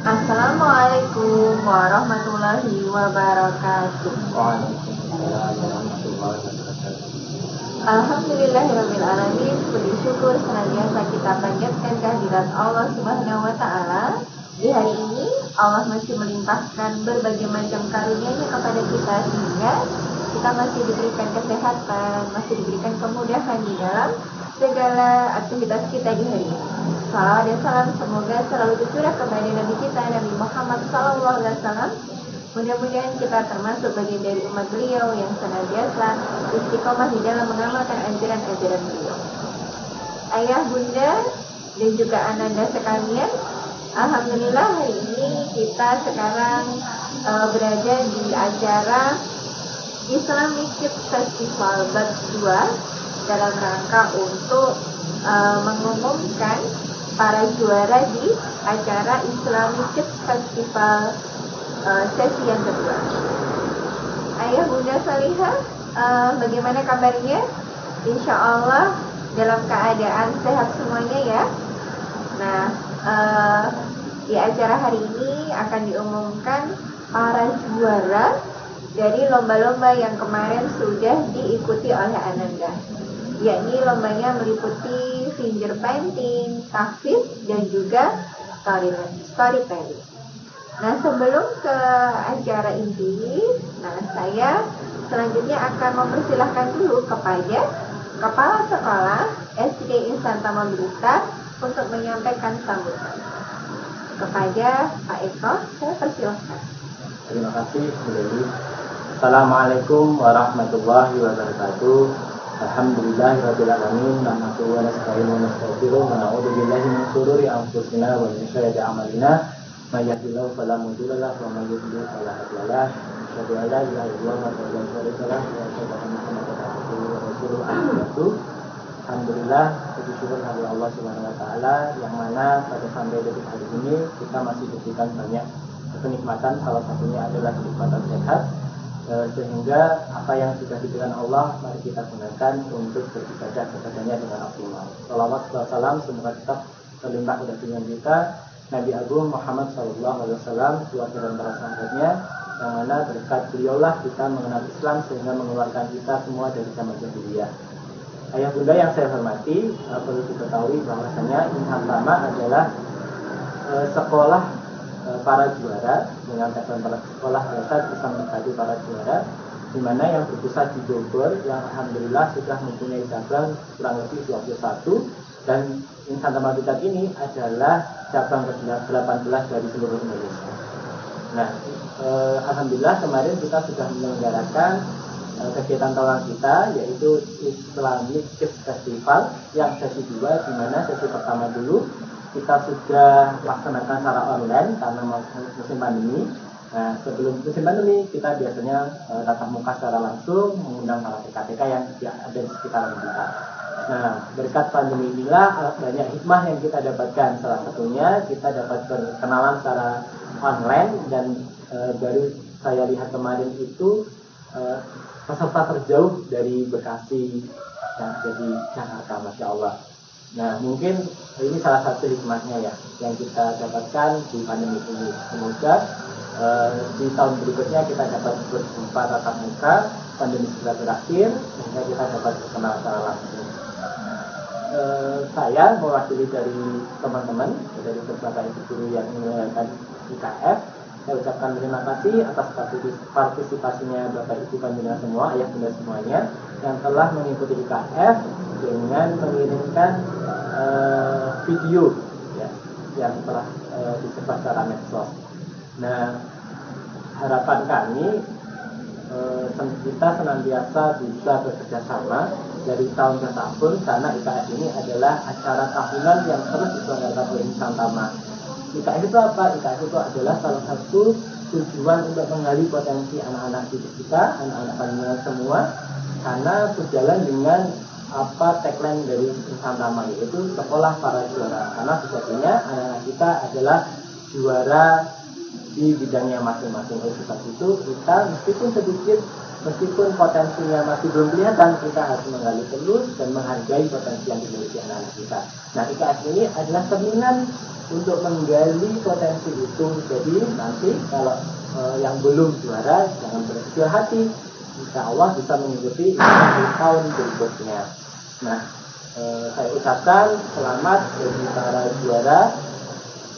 Assalamualaikum warahmatullahi wabarakatuh. Waalaikumsalam warahmatullahi wabarakatuh. Alhamdulillahirabbil alamin. Puji syukur senantiasa kita panjatkan kehadirat Allah Subhanahu wa taala. Di hari ini Allah masih melimpahkan berbagai macam karunia-Nya kepada kita sehingga kita masih diberikan kesehatan, masih diberikan kemudahan di dalam segala aktivitas kita di hari ini. Salawat dan salam semoga selalu tercurah kepada Nabi kita Nabi Muhammad SAW. Mudah-mudahan kita termasuk bagian dari umat beliau yang senantiasa istiqomah di dalam mengamalkan ajaran-ajaran beliau. Ayah, bunda, dan juga ananda sekalian, alhamdulillah hari ini kita sekarang berada di acara Islamic Kids Festival Batch 2 dalam rangka untuk mengumumkan para juara di acara Islamic Kids Festival sesi yang kedua. Ayah, bunda Salihah, bagaimana kabarnya? Insya Allah dalam keadaan sehat semuanya ya. Nah, di acara hari ini akan diumumkan para juara dari lomba-lomba yang kemarin sudah diikuti oleh Ananda, yakni lombanya meliputi finger painting, tahfiz, dan juga storytelling. Nah, sebelum ke acara inti, saya selanjutnya akan mempersilahkan dulu kepada Kepala Sekolah SD Insan Taman Blitar untuk menyampaikan sambutan. Kepada Pak Eko, saya persilahkan. Terima kasih, Bu Dewi. Assalamualaikum warahmatullahi wabarakatuh. Alhamdulillahirabbil alamin. Nahmaduhu wa nasta'inuhu wa nastaghfiruh wa na'udzu billahi min shururi anfusina wa min sayyiati a'malina. May yahdihillahu fala mudilla lahu wa may yudlil fala hadiya lahu. Asyhadu an la ilaha illallah wa la syarika lahu wa asyhadu anna Muhammadan abduhu wa rasuluh. Alhamdulillah, puji syukur kepada Allah Subhanahu wa taala yang mana pada sampai detik hari ini kita masih diberikan banyak kenikmatan, salah satunya adalah kenikmatan sehat. Sehingga apa yang sudah diberikan Allah mari kita gunakan untuk beribadah kepadanya dengan optimal. Shalawat dan salam semoga tetap terlimpah pada junjungan kita Nabi Agung Muhammad SAW, keluarga dan para sahabatnya, yang mana berkat beliaulah kita mengenal Islam sehingga mengeluarkan kita semua dari zaman jahiliyah. Ayah bunda yang saya hormati, perlu diketahui bahwasanya Insan Tama adalah sekolah para juara dengan tagline para sekolah biasa bisa mendekati para juara, di mana yang berpusat di Bogor yang alhamdulillah sudah mempunyai cabang kurang lebih 21, dan Insan Tama Blitar ini adalah cabang ke-18 dari seluruh Indonesia. Nah, alhamdulillah kemarin kita sudah menyelenggarakan kegiatan tahunan kita, yaitu Islamic Kids Festival yang sesi 2, di mana sesi pertama dulu kita sudah laksanakan secara online karena musim pandemi. Nah, sebelum musim pandemi kita biasanya tatap muka secara langsung, mengundang para TK-TK yang ada di sekitaran kita. Nah, berkat pandemi inilah banyak hikmah yang kita dapatkan. Salah satunya kita dapat berkenalan secara online, dan baru saya lihat kemarin itu peserta terjauh dari Bekasi yang jadi Jakarta, Masya Allah. Nah, mungkin ini salah satu hikmahnya ya yang kita dapatkan di pandemi ini. Semoga di tahun berikutnya kita dapat berjumpa tatap muka, pandemi sudah berakhir, sehingga kita dapat berkenal secara langsung. Saya mewakili dari teman-teman, dari beberapa ibu guru yang menyelenggarakan IKF, saya ucapkan terima kasih atas partisipasinya Bapak Ibu Panjenengan semua, ayah bunda semuanya, yang telah mengikuti IKF dengan mengirimkan video ya, yang telah disebar secara medsos. Nah, harapan kami kita senantiasa bisa bekerja sama dari tahun ke tahun, karena IKF ini adalah acara tahunan yang terus diselenggarakan oleh Insan Tama. IKF itu apa? IKF itu adalah salah satu tujuan untuk menggali potensi anak-anak didik kita, anak-anak panjenengan semua, karena sejalan dengan apa tagline dari Insan Tama, yaitu sekolah para juara. Karena sejatinya anak-anak kita adalah juara di bidangnya masing-masing. Oleh sebab itu kita meskipun sedikit, meskipun potensinya masih belum kelihatan, kita harus menggali terus dan menghargai potensi yang dimiliki anak-anak kita. Nah, IKF ini adalah cerminan untuk menggali potensi itu. Jadi nanti kalau yang belum juara jangan berkecil hati, insya Allah bisa mengikuti di tahun berikutnya. Nah, saya ucapkan selamat bagi para juara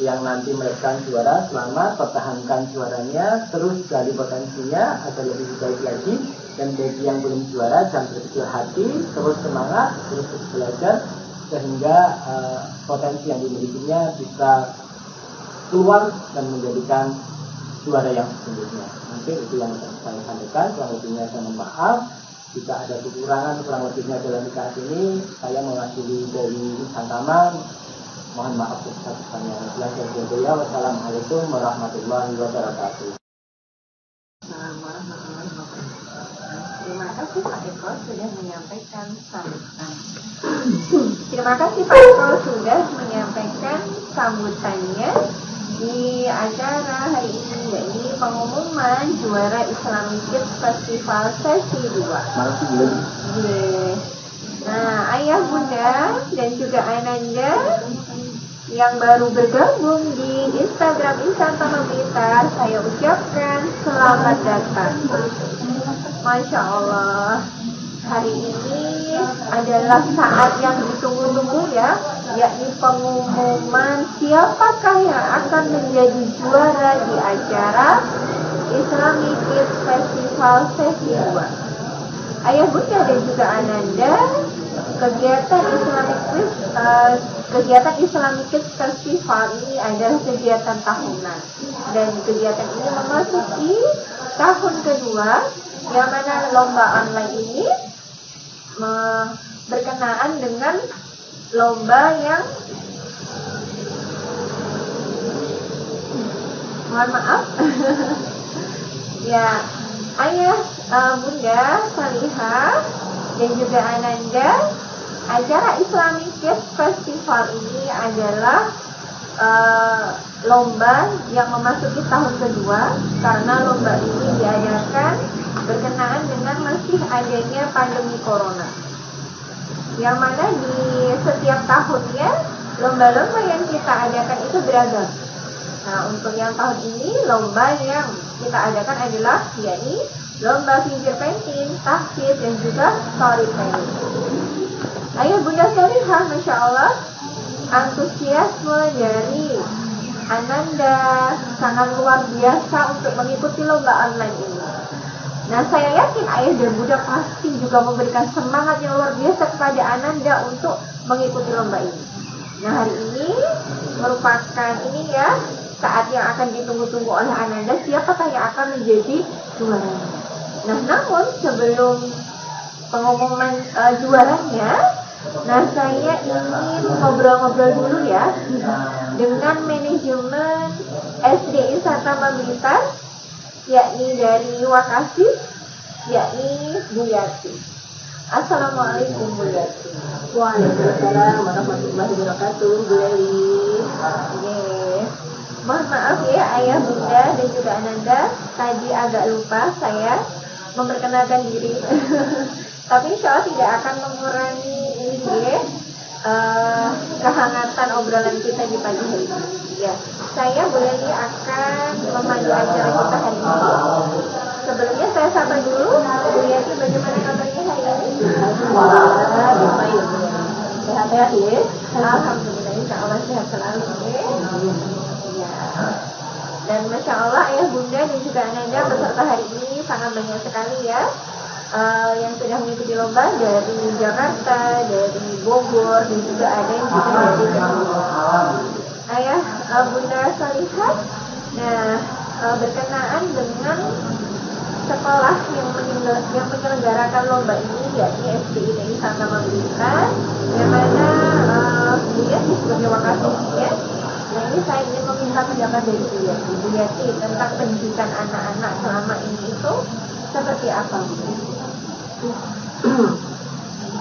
yang nanti mereka juara, selamat, pertahankan juaranya, terus gali potensinya agar lebih baik lagi. Dan bagi yang belum juara jangan berkecil hati, terus semangat, terus belajar sehingga potensi yang dimilikinya bisa keluar dan menjadikan juara yang sesungguhnya. Mungkin itu yang saya sampaikan. Kurang lebihnya saya mohon maaf. Jika ada kekurangan kurang lebihnya dalam nikah ini, saya mewakili dari Santaman. Mohon maaf besar-besarnya. Wassalamualaikum warahmatullahi wabarakatuh. Terima kasih Pak Eko sudah menyampaikan sambutan. Terima kasih Pak Eko sudah menyampaikan sambutannya di acara hari ini, yaitu pengumuman juara Islamic Kids Festival sesi 2. Nah, ayah bunda dan juga ananda yang baru bergabung di Instagram Insan Tanah Blitar, saya ucapkan selamat datang. Masya Allah, hari ini adalah saat yang ditunggu-tunggu ya, yakni pengumuman siapakah yang akan menjadi juara di acara Islamic Kids Festival sesi 2. Ayah bunda dan juga ananda, kegiatan Islamic Kids Festival ini adalah kegiatan tahunan, dan kegiatan ini memasuki tahun kedua, yang mana lomba online ini berkenaan dengan lomba yang mohon maaf ya, ayah, bunda, salihah dan juga ananda, acara Islamic Kids Festival ini adalah lomba yang memasuki tahun kedua, karena lomba ini diadakan berkenaan dengan masih adanya pandemi corona, yang mana di setiap tahunnya lomba-lomba yang kita adakan itu beragam. Nah, untuk yang tahun ini lomba yang kita adakan adalah yakni lomba finger painting, tahfidz dan juga storytelling. Ayah bunda salihah, Masya Allah, antusiasme dari ananda sangat luar biasa untuk mengikuti lomba online ini. Nah, saya yakin ayah dan bunda pasti juga memberikan semangat yang luar biasa kepada ananda untuk mengikuti lomba ini. Nah, hari ini merupakan ini ya, saat yang akan ditunggu-tunggu oleh ananda, siapakah yang akan menjadi juaranya. Nah, namun sebelum pengumuman juaranya, nah saya ingin ngobrol-ngobrol dulu ya dengan manajemen SDI Santaman Blitar, yakni dari Wakasis, yakni Bu Yati. Assalamualaikum Bu Yati. Waalaikumsalam warahmatullahi wabarakatuh. Bu Leli. Mohon maaf ya ayah bunda dan juga ananda, tadi agak lupa saya memperkenalkan diri. Tapi insya Allah tidak akan mengurangi ini ya, kehangatan obrolan kita di pagi hari ini. Ya, saya Bu Leli akan memandu acara kita hari ini. Sebelumnya saya sapa dulu Bu Yati, bagaimana kabarnya hari ini? Alhamdulillah, baik. Sehat-sehat ya. Alhamdulillah, insya Allah sehat selalu ya. Ya. Dan Masya Allah ayah bunda dan juga ananda peserta hari ini sangat banyak sekali ya, yang sudah mengikuti lomba dari Jakarta, dari Bogor, dan juga ada yang juga dari Bandung. Ayah bunda salihah, nah berkenaan dengan sekolah yang menyelenggarakan lomba ini, yakni SDI Santaman Blitar, yang mana dia sebagai wakasisnya. Nah, ini saya ingin meminta pendapat dari Bu Yati tentang pendidikan anak-anak selama ini itu seperti apa, Bu?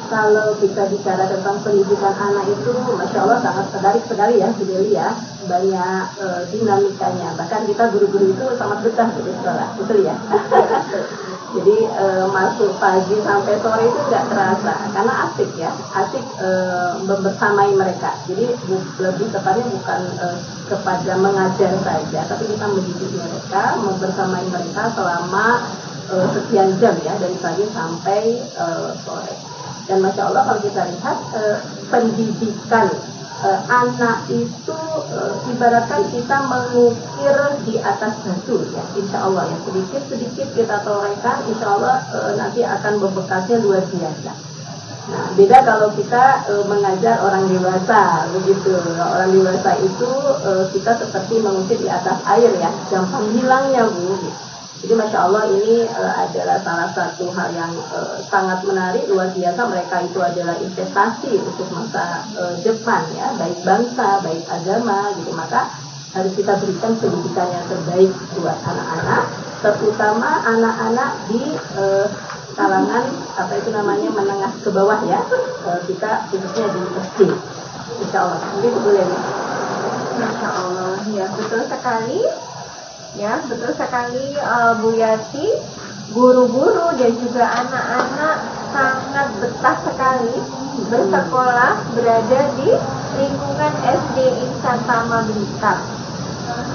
Kalau kita bicara tentang pendidikan anak itu, Masya Allah sangat menarik sekali ya, Bu Leli ya. Banyak dinamikanya. Bahkan kita guru-guru itu sangat betah di sekolah, betul ya? Jadi masuk pagi sampai sore itu nggak terasa karena asik ya, asik membersamai mereka. Jadi lebih tepatnya bukan kepada mengajar saja, tapi kita mendidik mereka, membersamai mereka selama sekian jam ya, dari pagi sampai sore. Dan masya Allah kalau kita lihat pendidikan anak itu ibaratkan kita mengukir di atas batu ya, insya Allah ya, sedikit-sedikit kita torehkan, insya Allah nanti akan membekasnya luar biasa. Nah, beda kalau kita mengajar orang dewasa begitu. Orang dewasa itu kita seperti mengukir di atas air ya, gampang hilangnya Bu. Jadi masya Allah ini adalah salah satu hal yang sangat menarik, luar biasa. Mereka itu adalah investasi untuk masa depan ya, baik bangsa, baik agama gitu. Maka harus kita berikan pendidikan yang terbaik buat anak-anak, terutama anak-anak di kalangan apa itu namanya menengah ke bawah ya. Kita khususnya di SD. Insya Allah. Mungkin boleh. Masya Allah, ya betul sekali. Ya, betul sekali Bu Yati. Guru-guru dan juga anak-anak sangat betah sekali bersekolah berada di lingkungan SD Insan Tama Blitar.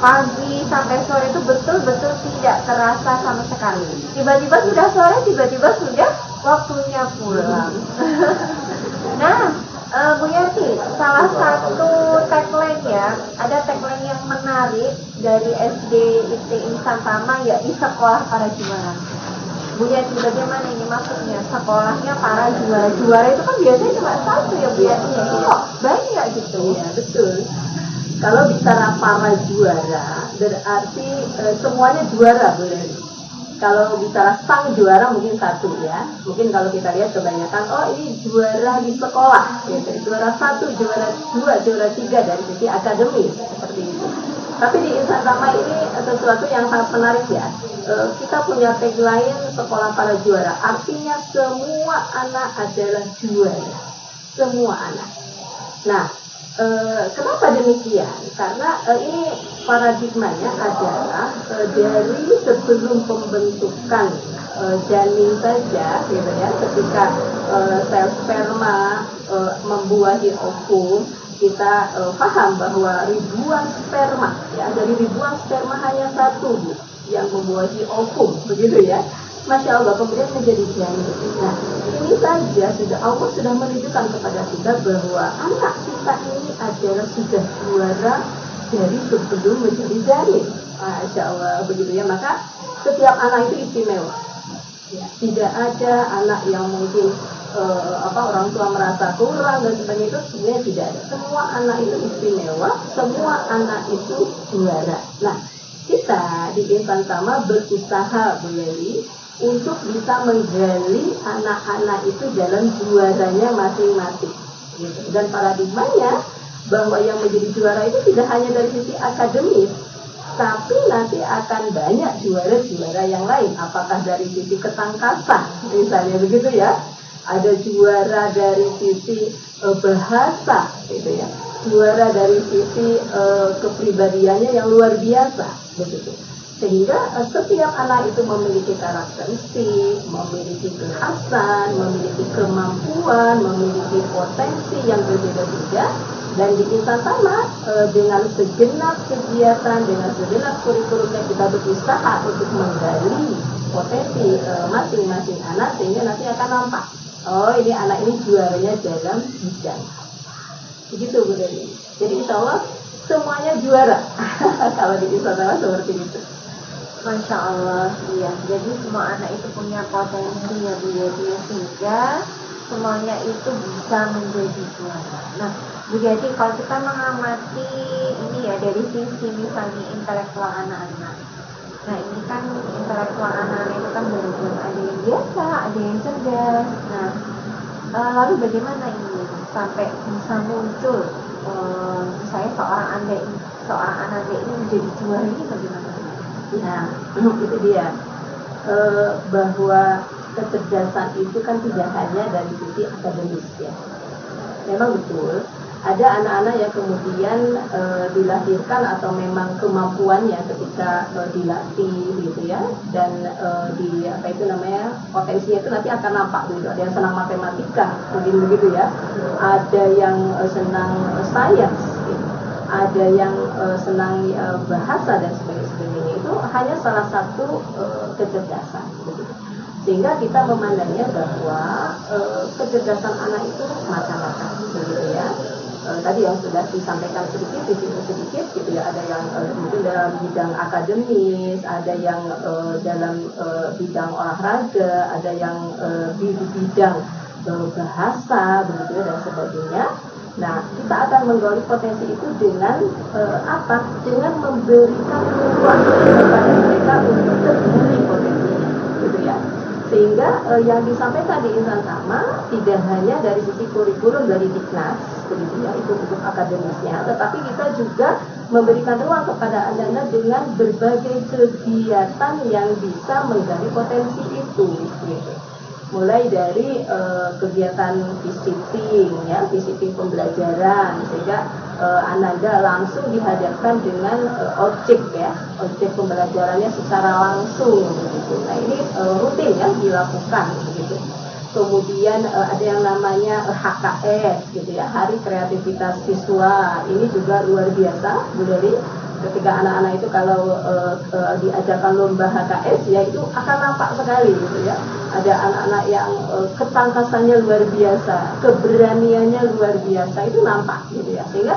Pagi sampai sore itu betul-betul tidak terasa sama sekali. Tiba-tiba sudah sore, tiba-tiba sudah waktunya pulang. Nah, Bu Yati, salah satu tagline ya, ada tagline yang menarik dari SD IT Insan Tama, yaitu sekolah para juara. Bu Yati, bagaimana ini maksudnya? Sekolahnya para juara. Juara itu kan biasanya cuma satu ya Bu Yati. Kok banyak gitu? Iya betul. Kalau bicara para juara, berarti semuanya juara boleh. Kalau bicara sang juara mungkin satu ya. Mungkin kalau kita lihat kebanyakan, oh ini juara di sekolah, gitu. Juara 1, juara 2, juara 3 dari sisi akademis seperti itu. Tapi di Insan Tama ini sesuatu yang sangat menarik ya. Kita punya tagline sekolah para juara. Artinya semua anak adalah juara. Semua anak. Nah, kenapa demikian? Karena ini paradigmanya adalah dari sebelum pembentukan janin saja, gitu ya. Ketika sel sperma membuahi ovum, kita paham bahwa ribuan sperma, ya, dari ribuan sperma hanya satu Bu yang membuahi ovum, begitu ya. Masya Allah, kemudian menjadi janin. Nah, ini saja sudah Allah sudah menunjukkan kepada kita bahwa anak kita ini adalah sudah juara dari sebelum menjadi janin. Masya Allah, begitu ya. Maka setiap anak itu istimewa. Ya, tidak ada anak yang mungkin orang tua merasa kurang dan sebagainya, itu sebenarnya tidak ada. Semua anak itu istimewa, semua anak itu juara. Nah, kita di Insan Tama berusaha Bu Yeli untuk bisa menggali anak-anak itu dalam juaranya masing-masing gitu. Dan paradigmanya bahwa yang menjadi juara itu tidak hanya dari sisi akademis, tapi nanti akan banyak juara-juara yang lain. Apakah dari sisi ketangkasan misalnya begitu ya, ada juara dari sisi bahasa gitu ya, juara dari sisi kepribadiannya yang luar biasa begitu. Sehingga setiap anak itu memiliki karakteristik, memiliki kekhasan, memiliki kemampuan, memiliki potensi yang berbeda-beda. Dan di Insan Tama dengan segenap kegiatan, dengan segenap kurikulumnya kita berusaha untuk menggali potensi masing-masing anak, sehingga nanti akan nampak, oh ini anak ini juaranya dalam bidang. Begitu Bu Dewi. Jadi insya Allah semuanya juara kalau di Insan Tama seperti itu. Masya Allah, iya. Jadi semua anak itu punya potensi ya Bu Yati, sehingga semuanya itu bisa menjadi juara. Nah, Bu Yati, kalau kita mengamati ini ya dari sisi misalnya intelektual anak-anak. Nah, ini kan intelektual anak-anak itu kan beragam, ada yang biasa, ada yang cerdas. Nah, lalu bagaimana ini sampai bisa muncul misalnya seorang anak ini menjadi juara, ini bagaimana? Nah, itu dia, bahwa kecerdasan itu kan tidak hanya dari sisi akademis ya. Memang betul, Ada anak-anak yang kemudian dilahirkan atau memang kemampuannya ketika dilatih gitu ya, dan di apa itu namanya, potensinya itu nanti akan nampak gitu. Ada yang senang matematika mungkin begitu ya, ada yang senang sains gitu, ada yang senang bahasa dan sebagainya. Itu hanya salah satu kecerdasan gitu. Sehingga kita memandangnya bahwa kecerdasan anak itu macam-macam gitu ya. Tadi yang sudah disampaikan sedikit gitu ya, ada yang mungkin dalam bidang akademis, ada yang dalam bidang olahraga, ada yang di bidang bahasa begitu ya, dan sebagainya. Nah, kita akan menggali potensi itu dengan apa? Dengan memberikan ruang kepada mereka untuk tergali potensinya, gitu ya. Sehingga yang disampaikan di Insan Sama tidak hanya dari sisi kurikulum dari Diknas, begitu ya, itu untuk akademisnya, tetapi kita juga memberikan ruang kepada Anda dengan berbagai kegiatan yang bisa menggali potensi itu, gitu. Mulai dari kegiatan visiting, ya, visiting pembelajaran, sehingga Ananda langsung dihadapkan dengan objek ya, objek pembelajarannya secara langsung begitu. Nah ini rutin ya dilakukan begitu. Kemudian ada yang namanya HKS gitu ya, Hari Kreativitas Siswa. Ini juga luar biasa, Bu Dewi. Ketika anak-anak itu kalau diajarkan lomba HKS ya itu akan nampak sekali gitu ya. Ada anak-anak yang ketangkasannya luar biasa, keberaniannya luar biasa, itu nampak gitu ya. Sehingga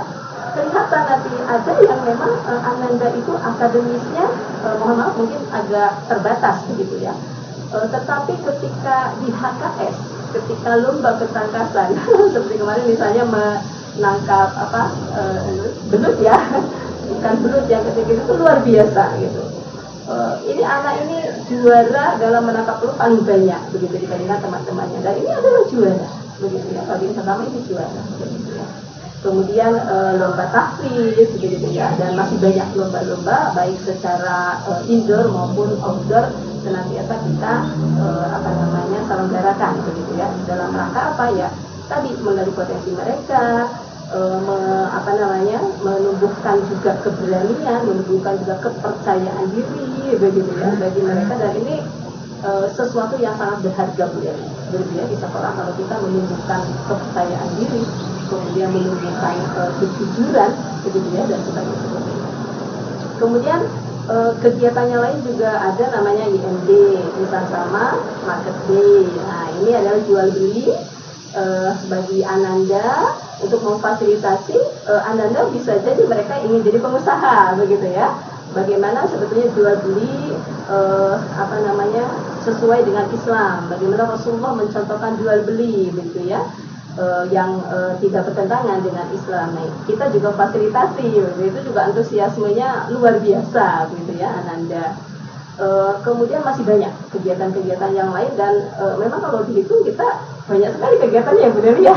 kelihatan nanti ada yang memang Ananda itu akademisnya mohon maaf mungkin agak terbatas begitu ya. Tetapi ketika di HKS, ketika lomba ketangkasan seperti kemarin misalnya menangkap apa belut ya, bukan belut yang kecil itu luar biasa gitu. Ini anak ini juara dalam menangkap belut paling banyak begitu dibandingkan teman-temannya, dan ini adalah juara begitu ya, bagi pertama ini juara begitu ya. Kemudian lomba tahfiz begitu ya, dan masih banyak lomba-lomba baik secara indoor maupun outdoor senantiasa kita apa namanya selenggarakan begitu ya, dalam rangka apa ya, tadi menggali potensi mereka, apa namanya, menumbuhkan juga keberanian, menumbuhkan juga kepercayaan diri begitu ya bagi mereka. Dan ini sesuatu yang sangat berharga Bu ya di sekolah, kalau kita menumbuhkan kepercayaan diri, kemudian menumbuhkan kejujuran begitu ya, dan sebagainya. Kemudian kegiatannya lain juga ada namanya IMD, Insan Sama Market Day. Nah ini adalah jual beli bagi Ananda untuk memfasilitasi Ananda, bisa jadi mereka ingin jadi pengusaha begitu ya. Bagaimana sebetulnya jual beli apa namanya sesuai dengan Islam, bagaimana Rasulullah mencontohkan jual beli begitu ya, yang tidak bertentangan dengan Islam. Nah, kita juga fasilitasi, itu juga antusiasmenya luar biasa begitu ya Ananda. Kemudian masih banyak kegiatan-kegiatan yang lain, dan memang kalau dihitung kita banyak sekali kegiatannya Bu Dewi ya.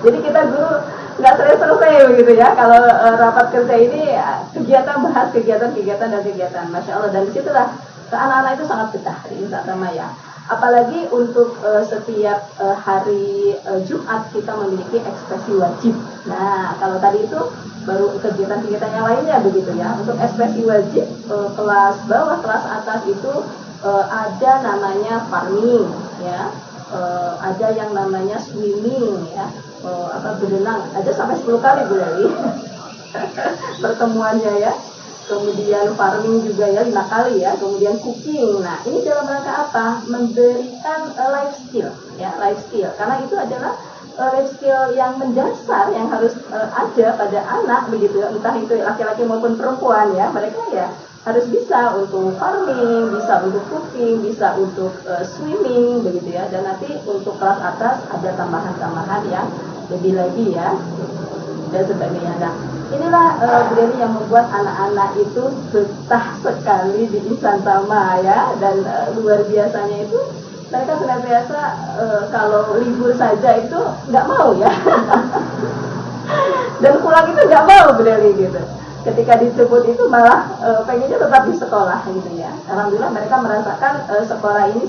Jadi kita guru nggak selesai begitu ya kalau rapat kerja ini kegiatan, bahas kegiatan dan kegiatan, Masya Allah. Dan disitulah anak-anak itu sangat betah di Insan Sama ya. Apalagi untuk setiap hari Jumat kita memiliki ekspresi wajib. Nah kalau tadi itu baru kegiatan-kegiatan yang lainnya begitu ya. Untuk ekspresi wajib kelas bawah, kelas atas itu ada namanya farming ya, ada yang namanya swimming ya, apa berenang, ada sampai 10 kali Bu Dewi pertemuannya ya. Kemudian farming juga ya 5 kali ya, kemudian cooking. Nah ini dalam rangka apa? Memberikan life skill ya, life skill, karena itu adalah life skill yang mendasar yang harus ada pada anak begitu ya, entah itu laki-laki maupun perempuan ya, mereka ya harus bisa untuk farming, bisa untuk cooking, bisa untuk swimming begitu ya. Dan nanti untuk kelas atas ada tambahan-tambahan yang lebih lagi ya, dan sebagainya. Nah inilah Bu Dewi yang membuat anak-anak itu betah sekali di Insan Sama ya, dan luar biasanya itu mereka senantiasa kalau libur saja itu nggak mau ya dan pulang itu nggak mau Bu Dewi gitu. Ketika disebut itu malah pengennya tetap di sekolah gitu ya. Alhamdulillah mereka merasakan sekolah ini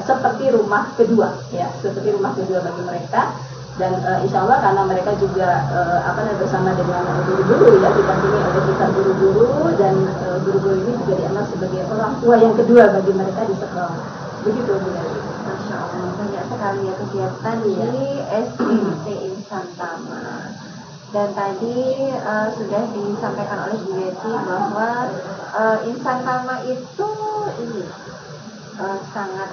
seperti rumah kedua ya, seperti rumah kedua bagi mereka. Dan insya Allah karena mereka juga bersama dengan guru-guru ya, didampingi oleh kita guru-guru, dan guru-guru ini juga dianggap sebagai orang tua yang kedua bagi mereka di sekolah. Begitu Bu Nari. Masya Allah, banyak sekali ya kegiatan di SDT Insan Tama. Dan tadi sudah disampaikan oleh Bu Yeti bahwa Insan Tama itu ini sangat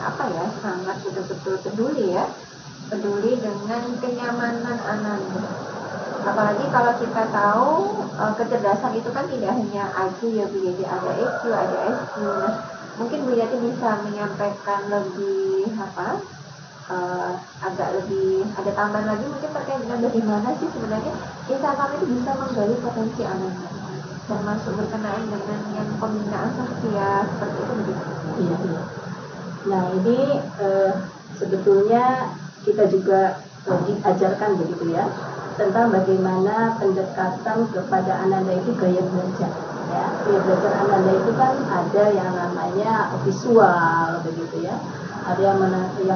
sangat betul-betul peduli dengan kenyamanan anak-anak. Apalagi kalau kita tahu kecerdasan itu kan tidak hanya IQ ya Bu Yeti, ada EQ, ada SQ. Nah, mungkin Bu Yeti bisa menyampaikan lebih agak lebih ada tambahan lagi mungkin terkait dengan bagaimana sih sebenarnya Insan Tama itu bisa menggali potensi anak-anak, termasuk berkenaan dengan yang pembinaan sosial seperti itu begitu. Iya. Nah ini sebetulnya kita juga diajarkan begitu ya, tentang bagaimana pendekatan kepada anak-anak itu gaya belajar. Ya, gaya belajar anak-anak itu kan ada yang namanya visual begitu ya, ada yang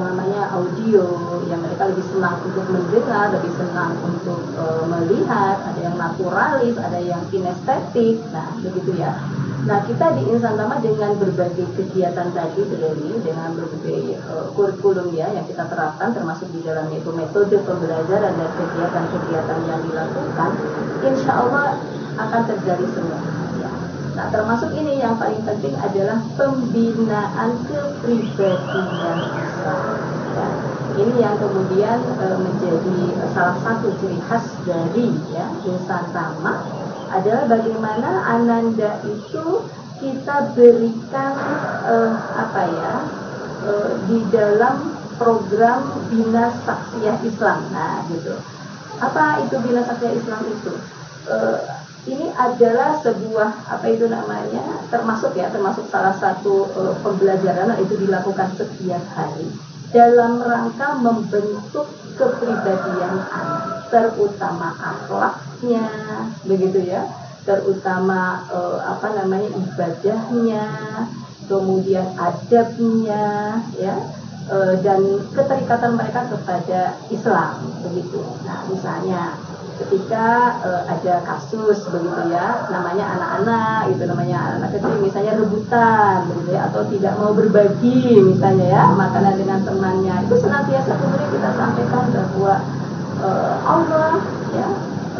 namanya audio, yang mereka lebih senang untuk mendengar, lebih senang untuk melihat, ada yang naturalis, ada yang kinestetik, nah begitu ya. Nah kita di Insan Tama dengan berbagai kegiatan tadi dengan berbagai kurikulum ya yang kita terapkan, termasuk di dalamnya itu metode pembelajaran dan kegiatan-kegiatan yang dilakukan, insya Allah akan terjadi semua. Ya. Nah termasuk ini yang paling penting adalah pembinaan kepribadian Islam. Ya. Ini yang kemudian menjadi salah satu ciri khas dari Insan Tama, adalah bagaimana Ananda itu kita berikan di dalam program Bina Saksiyah Islam. Nah, gitu. Apa itu Bina Saksiyah Islam itu? Ini adalah sebuah termasuk salah satu pembelajaran itu dilakukan setiap hari dalam rangka membentuk kepribadian anak, terutama akhlaknya, begitu ya, terutama ibadahnya, kemudian adabnya, ya, dan keterikatan mereka kepada Islam, begitu. Nah, misalnya ketika ada kasus begitu ya, namanya anak-anak kecil misalnya rebutan begitu ya, atau tidak mau berbagi misalnya ya makanan dengan temannya, itu senantiasa kemudian kita sampaikan bahwa Allah ya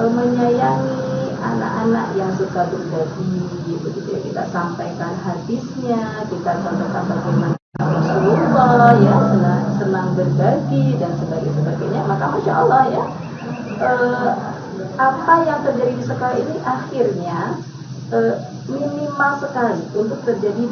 menyayangi anak-anak yang suka berbagi begitu ya, kita sampaikan hadisnya, kita sampaikan bagaimana Rasulullah ya senang berbagi dan sebagainya. Maka Masya Allah ya, apa yang terjadi di sekolah ini akhirnya minimal sekali untuk terjadi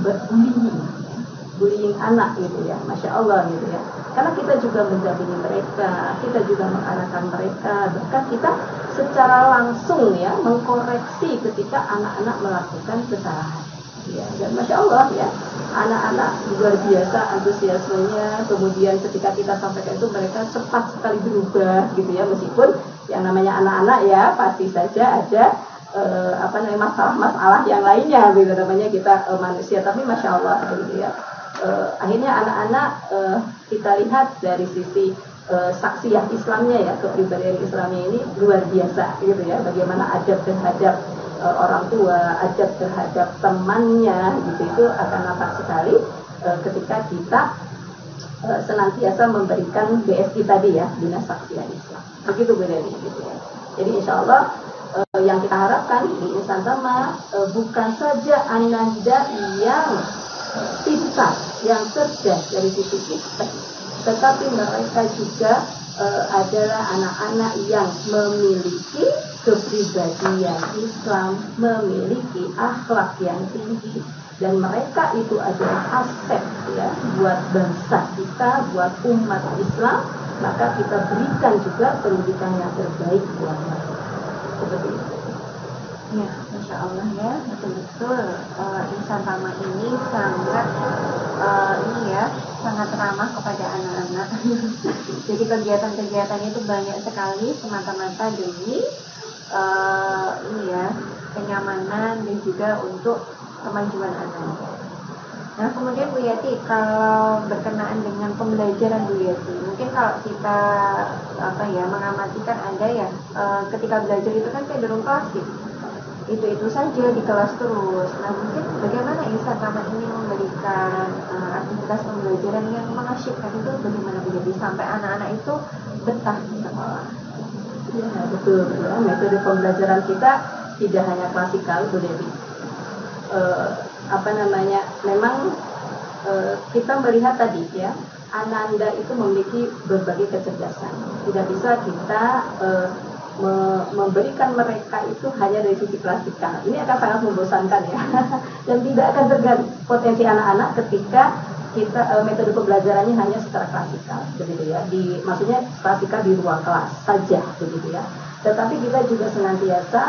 bullying anak gitu ya, Masya Allah gitu ya. Karena kita juga mendampingi mereka, kita juga mengarahkan mereka, bahkan kita secara langsung ya mengkoreksi ketika anak-anak melakukan kesalahan. Ya, dan Masya Allah ya, anak-anak luar biasa antusiasmenya. Kemudian ketika kita sampaikan itu mereka cepat sekali berubah gitu ya, meskipun yang namanya anak-anak ya pasti saja ada masalah-masalah yang lainnya gitu namanya kita manusia, tapi Masya Allah gitu ya. Akhirnya anak-anak kita lihat dari sisi saksiyah Islamnya ya, kepribadian Islamnya ini luar biasa gitu ya, bagaimana adab terhadap orang tua, adab terhadap temannya gitu, itu akan nampak sekali ketika kita senantiasa memberikan BSI tadi ya, Bina Saksiyah Islam. Begitu bedanya gitu ya. Jadi insya Allah yang kita harapkan di Insan Tama bukan saja Ananda yang pintar, yang cerdas dari sisi fisik, tetapi mereka juga adalah anak-anak yang memiliki kepribadian Islam, memiliki akhlak yang tinggi, dan mereka itu adalah aset ya buat bangsa kita, buat umat Islam. Maka kita berikan juga pendidikan yang terbaik buat mereka. Seperti itu. Ya, Masya Allah ya, betul-betul Insan Tama ini sangat sangat ramah kepada anak-anak. Jadi kegiatan-kegiatannya itu banyak sekali semata-mata demi kenyamanan dan juga untuk kemajuan anak. Nah, kemudian Bu Yati, kalau berkenaan dengan pembelajaran Bu Yati, mungkin kalau kita mengamatikan ada ya ketika belajar itu kan cenderung klasik, itu saja di kelas terus. Nah, mungkin bagaimana Insan Taman ini memberikan aktivitas pembelajaran yang mengasyikkan itu bagaimana Bu Yati sampai anak-anak itu betah di sekolah? Ya, betul. Ya. Metode pembelajaran kita tidak hanya klasikal, Bu Dewi. Memang kita melihat tadi ya, Ananda itu memiliki berbagai kecerdasan. Tidak bisa kita memberikan mereka itu hanya dari sisi klasikal. Ini akan sangat membosankan ya, dan tidak akan tergali potensi anak-anak ketika kita metode pembelajarannya hanya secara klasikal, begitu ya. Maksudnya klasikal di ruang kelas saja, begitu ya. Tetapi kita juga senantiasa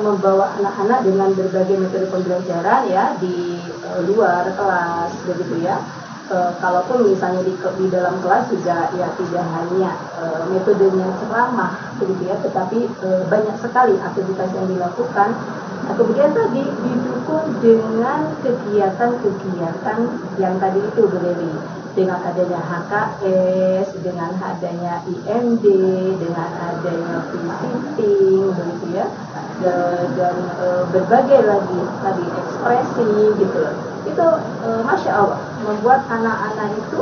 membawa anak-anak dengan berbagai metode pembelajaran ya di luar kelas, begitu ya. Kalaupun misalnya di dalam kelas juga ya tidak hanya metodenya ceramah, begitu ya, tetapi banyak sekali aktivitas yang dilakukan. Nah, kemudian tadi didukung dengan kegiatan-kegiatan yang tadi itu berdiri dengan adanya HKS, dengan adanya IMD, dengan adanya visiting, begitu ya, dan berbagai lagi tadi ekspresi gitu loh. Itu Masya Allah membuat anak-anak itu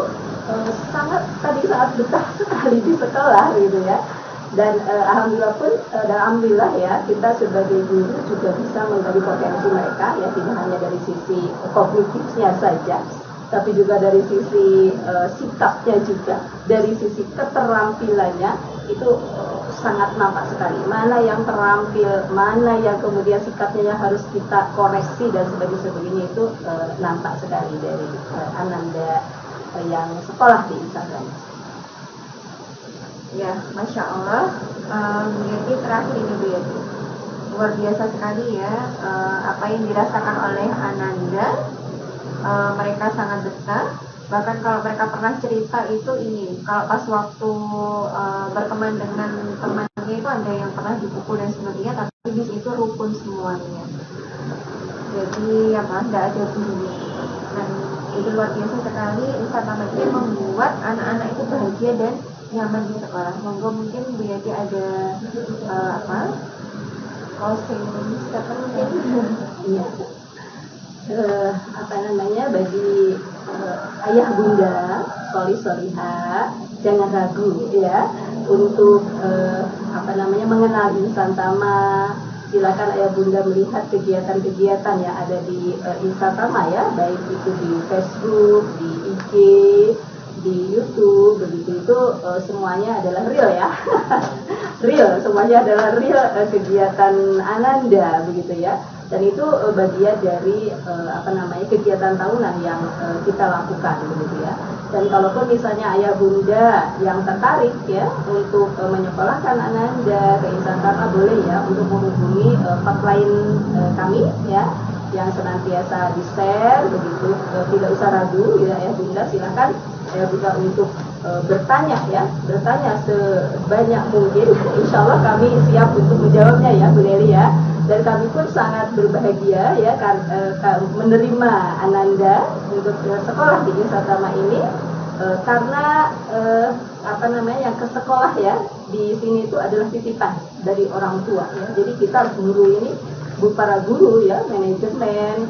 sangat betah sekali di sekolah gitu ya. Dan alhamdulillah ya, kita sebagai guru juga bisa menggali potensi mereka ya, tidak hanya dari sisi kognitifnya saja, tapi juga dari sisi sikapnya juga, dari sisi keterampilannya itu sangat nampak sekali. Mana yang terampil, mana yang kemudian sikapnya yang harus kita koreksi dan sebagainya itu nampak sekali dari Ananda yang sekolah di Instagram. Ya, Masya Allah. Bu Yati, terakhir ini Bu Yati, luar biasa sekali ya apa yang dirasakan oleh Ananda. Mereka sangat betah. Bahkan kalau mereka pernah cerita itu ini, kalau pas waktu berteman dengan temannya itu ada yang pernah dipukul dan sebagainya, tapi di situ rukun semuanya. Jadi tidak ada bunyi. Dan itu luar biasa sekali. Insan Taman ini membuat anak-anak itu bahagia dan nyaman di sekolah. Monggo mungkin Bu Yati ada closing statement mungkin. Iya. Bagi ayah bunda solihah jangan ragu ya untuk mengenal Insan Tama. Silakan ayah bunda melihat kegiatan-kegiatan yang ada di Insan Tama ya, baik itu di Facebook, di IG, di YouTube, begitu itu semuanya adalah real ya. Real, semuanya adalah real kegiatan Ananda begitu ya. Dan itu bagian dari kegiatan tahunan yang kita lakukan begitu ya. Dan kalaupun misalnya ayah bunda yang tertarik ya untuk menyekolahkan Ananda ke Insan Tama, boleh ya untuk menghubungi hotline kami ya yang senantiasa di-share begitu, tidak usah ragu ya ayah bunda, silakan ayah bunda untuk bertanya sebanyak mungkin. Insya Allah kami siap untuk menjawabnya ya Bu Neli ya. Dan kami pun sangat berbahagia ya menerima Ananda untuk sekolah di Insan Tama ini karena yang ke sekolah ya di sini itu adalah titipan dari orang tua ya. Jadi kita guru ini, para guru ya, manajemen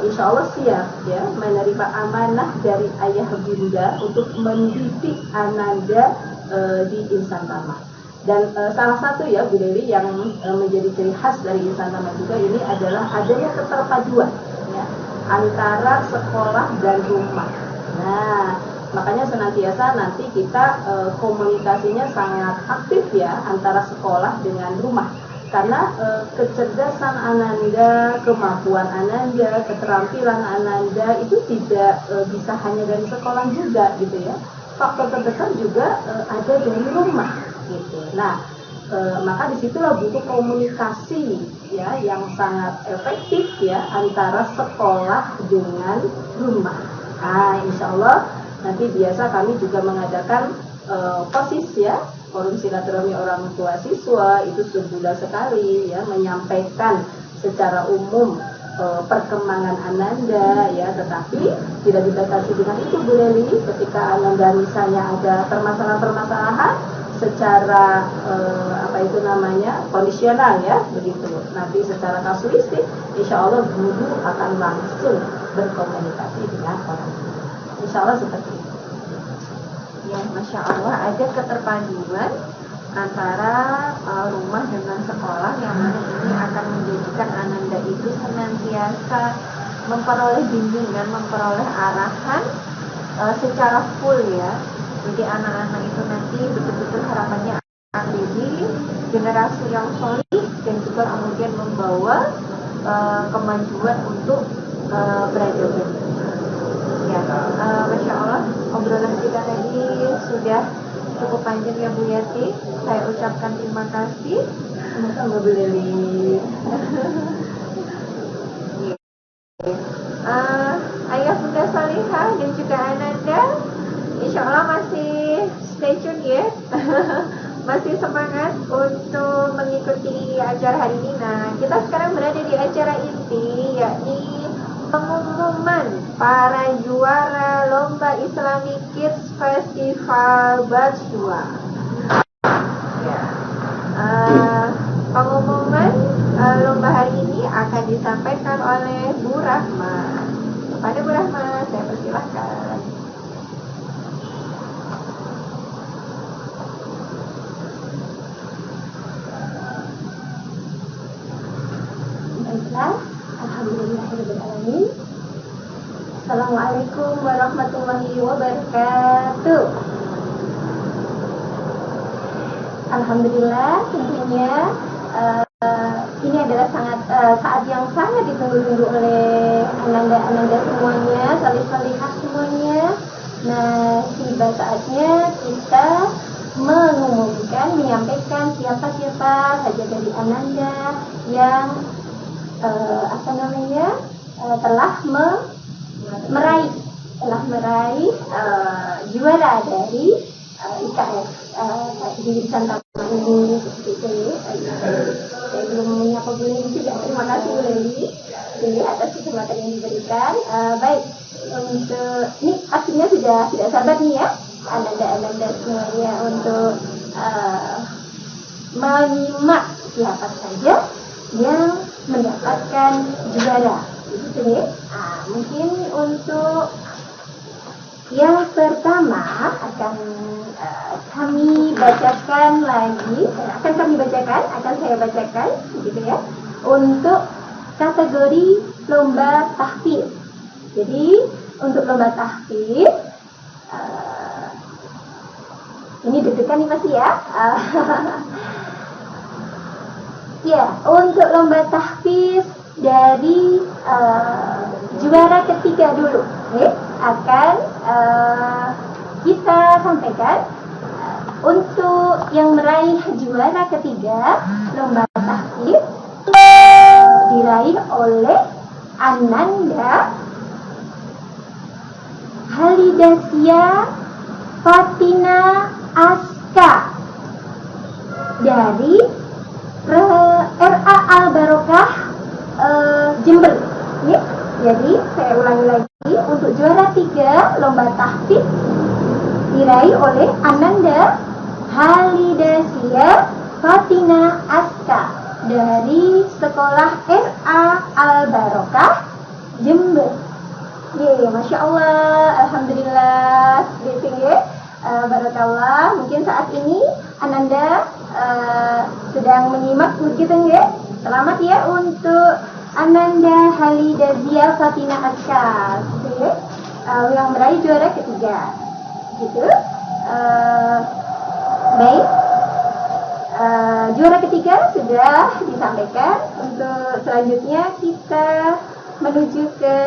insya Allah siap ya menerima amanah dari ayah bunda untuk mendidik Ananda di Insan Tama. Dan salah satu ya Bu Dewi yang menjadi ciri khas dari Insan Tama juga ini adalah adanya keterpaduan ya, antara sekolah dan rumah. Nah, makanya senantiasa nanti kita komunikasinya sangat aktif ya antara sekolah dengan rumah. Karena kecerdasan Ananda, kemampuan Ananda, keterampilan Ananda itu tidak bisa hanya dari sekolah juga gitu ya. Faktor terbesar juga ada dari rumah gitu. Nah, maka disitulah butuh komunikasi ya yang sangat efektif ya antara sekolah dengan rumah. Nah, insya Allah nanti biasa kami juga mengadakan POSIS ya, forum silaturahmi orang tua siswa, itu sebulan sekali ya, menyampaikan secara umum perkembangan Ananda ya, tetapi tidak dibatasi dengan itu Bu Leli. Ketika Ananda misalnya ada permasalahan-permasalahan secara kondisional ya, begitu. Nanti secara kasuistik, insya Allah guru akan langsung berkomunikasi dengan orang tua. Insya Allah seperti itu. Ya, Masya Allah, ada keterpaduan antara rumah dengan sekolah, yang mana ini akan menjadikan Ananda itu senantiasa memperoleh bimbingan, memperoleh arahan secara full ya. Jadi anak-anak itu nanti betul-betul harapannya akan jadi generasi yang solid dan juga kemudian membawa kemajuan untuk peradaban. Ya, Masya Allah, obrolan kita tadi sudah cukup panjang ya Bu Yati. Saya ucapkan terima kasih. Sama-sama Bu Leli. Ayah Bunda Salihah dan juga Ananda, insya Allah masih stay tune ya. Masih semangat untuk mengikuti acara hari ini. Nah, kita sekarang berada di acara inti, yakni pengumuman para juara Lomba Islamic Kids Festival Batch 2. Ya. Pengumuman lomba hari ini akan disampaikan oleh Bu Rahma. Kepada Bu Rahma, saya persilahkan. Baiklah, alhamdulillahirrahmanirrahim. Assalamualaikum warahmatullahi wabarakatuh. Alhamdulillah, tentunya ini adalah saat yang sangat ditunggu-tunggu oleh Ananda semuanya, salih-salihah semuanya. Nah, tiba saatnya kita menyampaikan siapa-siapa saja dari Ananda yang telah meraih juara dari IKS di Nusantara ini, seperti itu. Saya belum menyapa Bu Leli juga. Terima kasih Bu Leli atas kesempatan yang diberikan. Baik, untuk ini artinya sudah tidak sabar nih ya, Ananda semuanya, untuk menyimak siapa saja yang mendapatkan juara. Begitu ya. Mungkin untuk yang pertama akan kami bacakan lagi, akan saya bacakan, gitu ya, untuk kategori lomba tahfidz. Jadi untuk lomba tahfidz, ini deg-degan nih masih ya. Ya, untuk lomba tahfidz dari juara ketiga dulu, akan kita sampaikan. Untuk yang meraih juara ketiga lomba tahfidz diraih oleh Ananda Halidasia Fatina Aska dari RA Al Barokah Jember. Ya. Jadi saya ulangi lagi, untuk juara 3 lomba tahfidz diraih oleh Ananda Halidasia Fatina Aska dari sekolah RA Al Barokah Jember. Ye, Masya Allah, Alhamdulillah, gitu ya. Barakallah. Mungkin saat ini Ananda sedang menyimak begitu ya. Selamat ya untuk Ananda Halidasia Fatina Aska, gitu ya, yang meraih juara ketiga, gitu. Baik, juara ketiga sudah disampaikan. Untuk selanjutnya kita menuju ke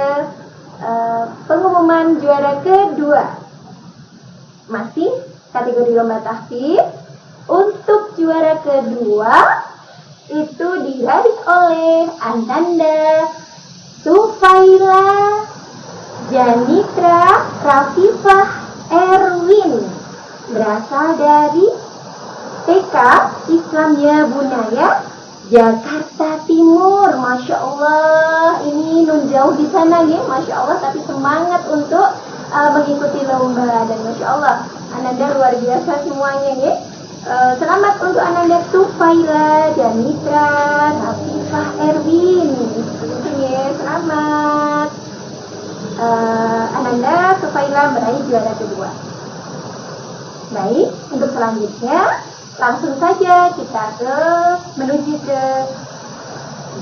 pengumuman juara kedua, masih kategori lomba tahfidz. Untuk juara kedua itu diraih oleh Ananda Sufaila Janitra Rafifah Erwin, berasal dari TK Islamia Bunaya, Jakarta Timur. Masya Allah, ini nun jauh di sana ya, Masya Allah, tapi semangat untuk mengikuti lomba. Dan Masya Allah, Ananda luar biasa semuanya ya. Selamat untuk Ananda Tufaila dan Mitra Rafifah Erwin. Ya, selamat. Ananda Tufaila meraih juara kedua. Baik, untuk selanjutnya langsung saja kita menuju ke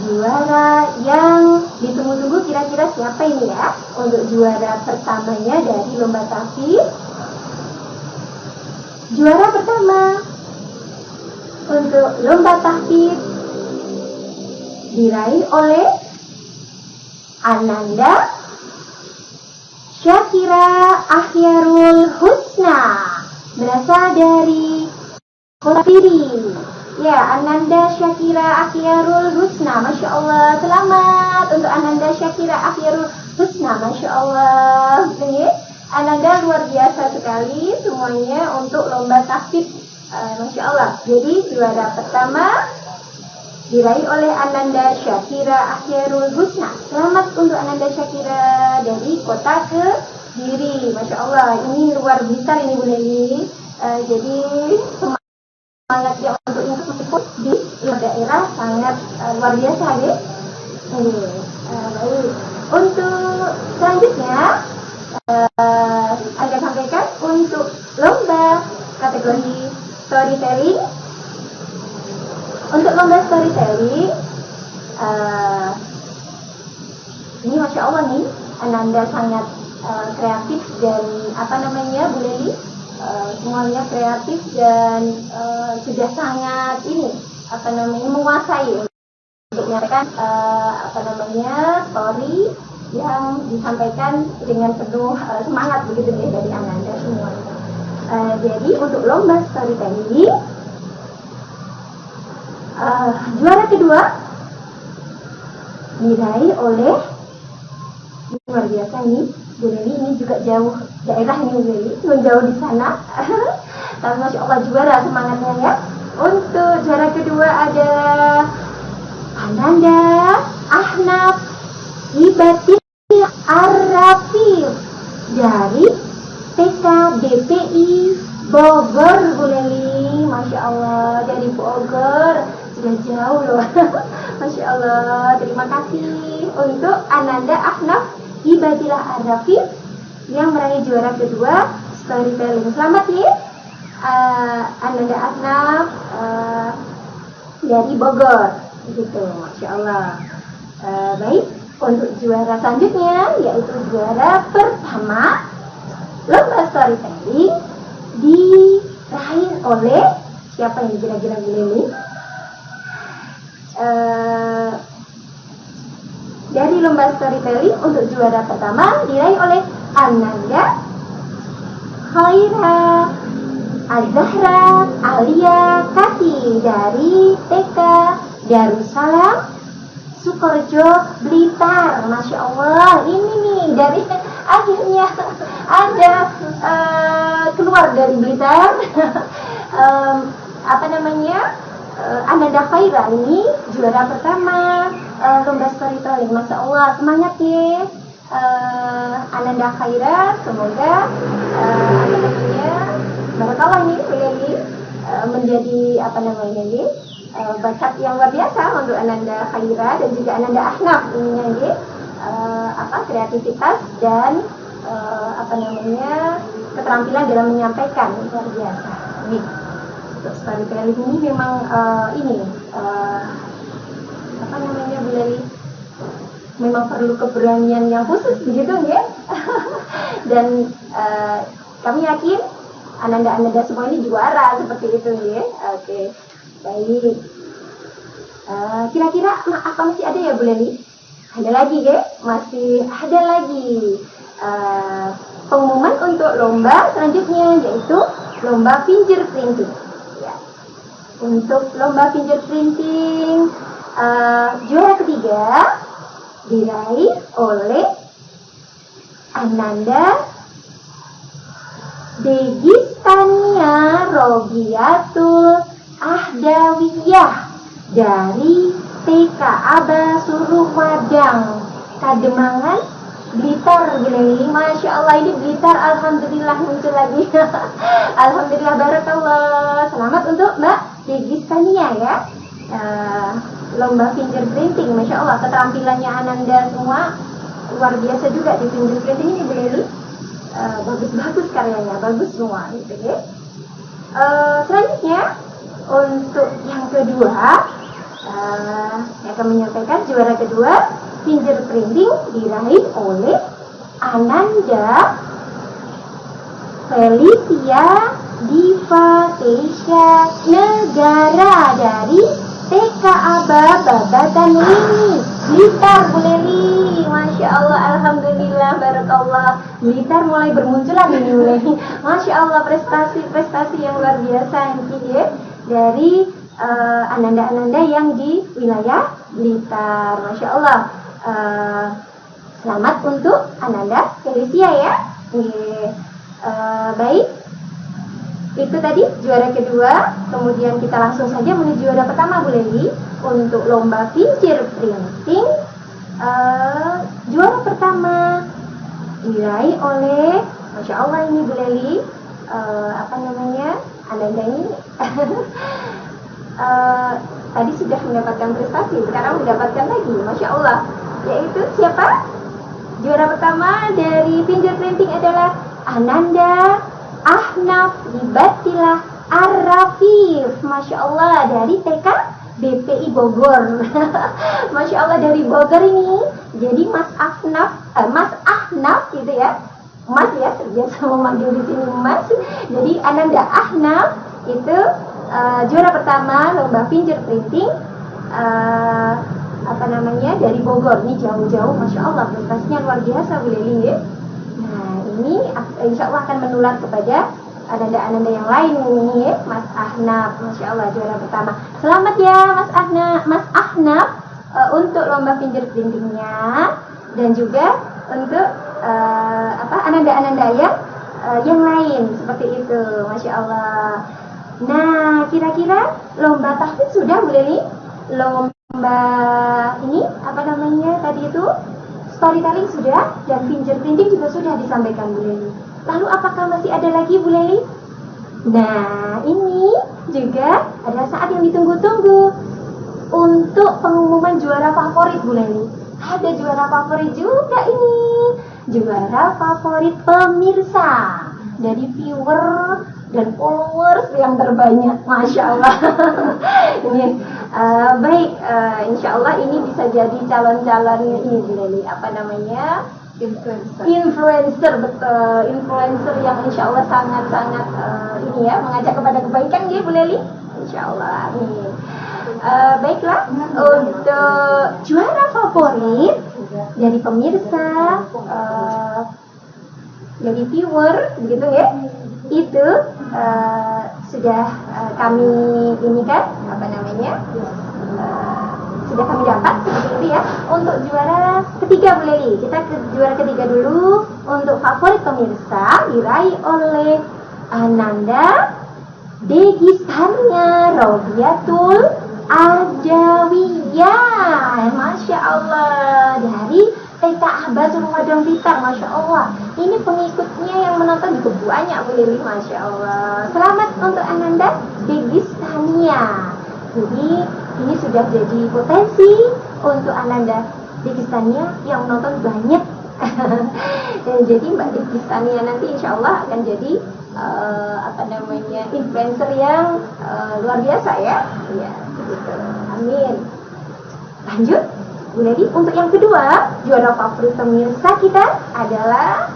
juara yang ditunggu-tunggu. Kira-kira siapa ini ya untuk juara pertamanya dari lomba tahfiz? Juara pertama untuk lomba tahfiz diraih oleh Ananda Syakira Akhyarul Husna, berasal dari Kota Piring. Ya, Ananda Syakira Akhyarul Husna, Masya Allah. Selamat untuk Ananda Syakira Akhyarul Husna, Masya Allah. Ini Ananda luar biasa sekali semuanya untuk lomba tahfiz, Masya Allah. Jadi juara pertama diraih oleh Ananda Syakira Akhyarul Husna. Selamat untuk Ananda Syakira dari Kota Kediri, Masya Allah. Ini luar biasa ini Bu Leli. Jadi semangatnya untuk ikut di daerah sangat luar biasa ya. Baik. Untuk selanjutnya akan sampaikan untuk lomba kategori storytelling. Untuk lomba storytelling, ini Masya Allah nih, Ananda sangat kreatif dan Bu Leli, semuanya kreatif dan sudah sangat menguasai untuk menyampaikan story yang disampaikan dengan penuh semangat begitu ya dari Ananda semuanya. Jadi untuk lomba storytelling, juara kedua diraih oleh, luar biasa nih Bu Leli, ini juga jauh daerah ini Bu Leli, jauh di sana. Tapi Masya Allah juara semangatnya ya. Untuk juara kedua ada Ananda Ahnaf Ibatil Arrafif dari TK DPI Bogor Bu Leli. Masya Allah, dari Bogor sudah jauh loh. Masya Allah, terima kasih untuk Ananda Ahnaf Ibadilah Arrafif yang meraih juara kedua storytelling. Selamat ya Ananda Ahnaf dari Bogor gitu, Masya Allah. Baik, untuk juara selanjutnya yaitu juara pertama lomba storytelling diraih oleh siapa yang kira-kira Bu Leli? Dari lomba storytelling untuk juara pertama diraih oleh Ananda Khaira Azahra Alia Kati dari TK Darussalam Sukorejo Blitar. Masya Allah, ini nih dari akhirnya ada keluar dari Blitar. Ananda Khaira ini juara pertama lomba storytelling. Masya Allah, semangat ya Ananda Khaira. Semoga barakallah nih Bu Leli menjadi bakat yang luar biasa untuk Ananda Khaira dan juga Ananda Ahnaf ini kreativitas dan keterampilan dalam menyampaikan luar biasa. Nih, untuk storytelling ini memang Bu Leli, memang perlu keberanian yang khusus begitu ya. Dan kami yakin Ananda semua ini juara seperti itu ya. Oke, baik. Kira-kira apa masih ada ya Bu Leli? Ada lagi ya? Masih ada lagi pengumuman untuk lomba selanjutnya, yaitu lomba fingerprinting. Ya. Untuk lomba fingerprinting juara ketiga diraih oleh Ananda Degistania Rogiatul Ahdawiyah dari TK Aba Suruh Madang Kademangan Blitar Bu Leli. Masya Allah, ini Blitar alhamdulillah muncul lagi. Alhamdulillah, barakallah. Selamat untuk Mbak Degistania ya. Lomba fingerprinting, Masya Allah, keterampilannya Ananda semua luar biasa juga di fingerprinting ini Bu Leli. Bagus-bagus karyanya, bagus semua gitu ya. Selanjutnya untuk yang kedua, saya akan menyampaikan juara kedua fingerprinting diraih oleh Ananda Felicia Diva Keisha Negara dari TK Aba Babatan Lini Blitar Bu Leli. Masya Allah, alhamdulillah, barakallah. Blitar mulai bermunculan ini Bu Leli. Masya Allah, prestasi-prestasi yang luar biasa ini ya, dari Ananda-Ananda yang di wilayah Blitar. Masya Allah. Selamat untuk Ananda Felicia ya. Baik, itu tadi juara kedua. Kemudian kita langsung saja menuju juara pertama Bu Leli. Untuk lomba fingerprinting, juara pertama diraih oleh, Masya Allah ini Bu Leli, Ananda ini tadi sudah mendapatkan prestasi, sekarang mendapatkan lagi, Masya Allah. Yaitu siapa? Juara pertama dari fingerprinting adalah Ananda Ahnaf Ibatilah Arrafif. Masya Allah, dari TK BPI Bogor. Masya Allah, dari Bogor ini. Jadi Mas Ahnaf gitu ya. Mas ya, terbiasa memanggil di sini Mas. Jadi Ananda Ahnaf itu juara pertama lomba fingerprinting dari Bogor. Ini jauh-jauh, Masya Allah, prestasinya luar biasa Bu Leli ya. Nah, ini insya Allah akan menular kepada Ananda-Ananda yang lain ini ya. Mas Ahnaf, Masya Allah, juara pertama. Selamat ya Mas Ahnaf untuk lomba fingerprintingnya, dan juga untuk Ananda-Ananda yang lain seperti itu, Masya Allah. Nah, kira-kira lomba tahfidz sudah Bu Leli? Lomba ini tadi itu storytelling sudah, dan fingerprinting juga sudah disampaikan Bu Leli. Lalu apakah masih ada lagi Bu Leli? Nah, ini juga adalah saat yang ditunggu-tunggu untuk pengumuman juara favorit Bu Leli. Ada juara favorit juga ini, juara favorit pemirsa dari viewer dan followers yang terbanyak, Masya Allah. Ini baik, insya Allah ini bisa jadi calon-calon ini Bu Leli, influencer, betul, influencer yang insya Allah sangat-sangat ini ya, mengajak kepada kebaikan ya Bu Leli, insya Allah. Baiklah, untuk juara favorit dari pemirsa, dari viewer begitu ya, itu sudah kami ini kan sudah kami dapat seperti itu ya. Untuk juara ketiga Bu Leli, kita ke juara ketiga dulu. Untuk favorit pemirsa diraih oleh Ananda Degistania Robiatul Adawiyah. Masya Allah, dari TK Aba Suruh Madang Blitar. Masya Allah, ini pengikutnya yang menonton juga banyak Bu Leli, Masya Allah. Selamat untuk Ananda Degistania. Jadi ini sudah jadi potensi untuk Ananda Degistania yang menonton banyak. Dan jadi Mbak Degistania nanti insya Allah akan jadi influencer yang luar biasa ya. Ya, gitu. Amin. Lanjut Bu Leli, untuk yang kedua, juara favorit pemirsa kita adalah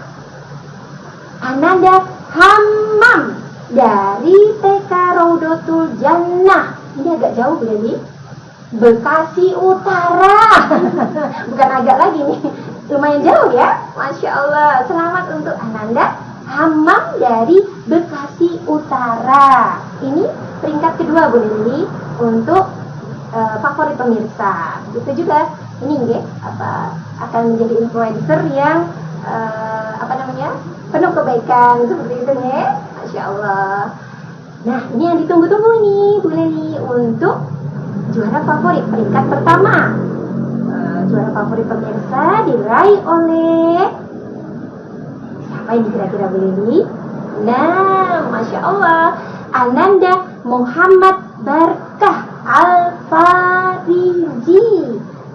Ananda Hammam dari TK Raudatul Jannah. Ini agak jauh Bu Leli, Bekasi Utara. Bukan agak lagi nih, lumayan jauh ya. Masya Allah, selamat untuk Ananda Hammam dari Bekasi Utara. Ini peringkat kedua Bu Leli untuk favorit pemirsa. Itu juga ini ya, akan menjadi influencer yang penuh kebaikan seperti itu ya. Masya Allah. Nah, ini yang ditunggu-tunggu nih Bu Leli untuk juara favorit peringkat pertama. juara favorit pemirsa diraih oleh siapa ini kira-kira Bu Leli? Nah, Masya Allah, Ananda Muhammad Barkah Al-Farizi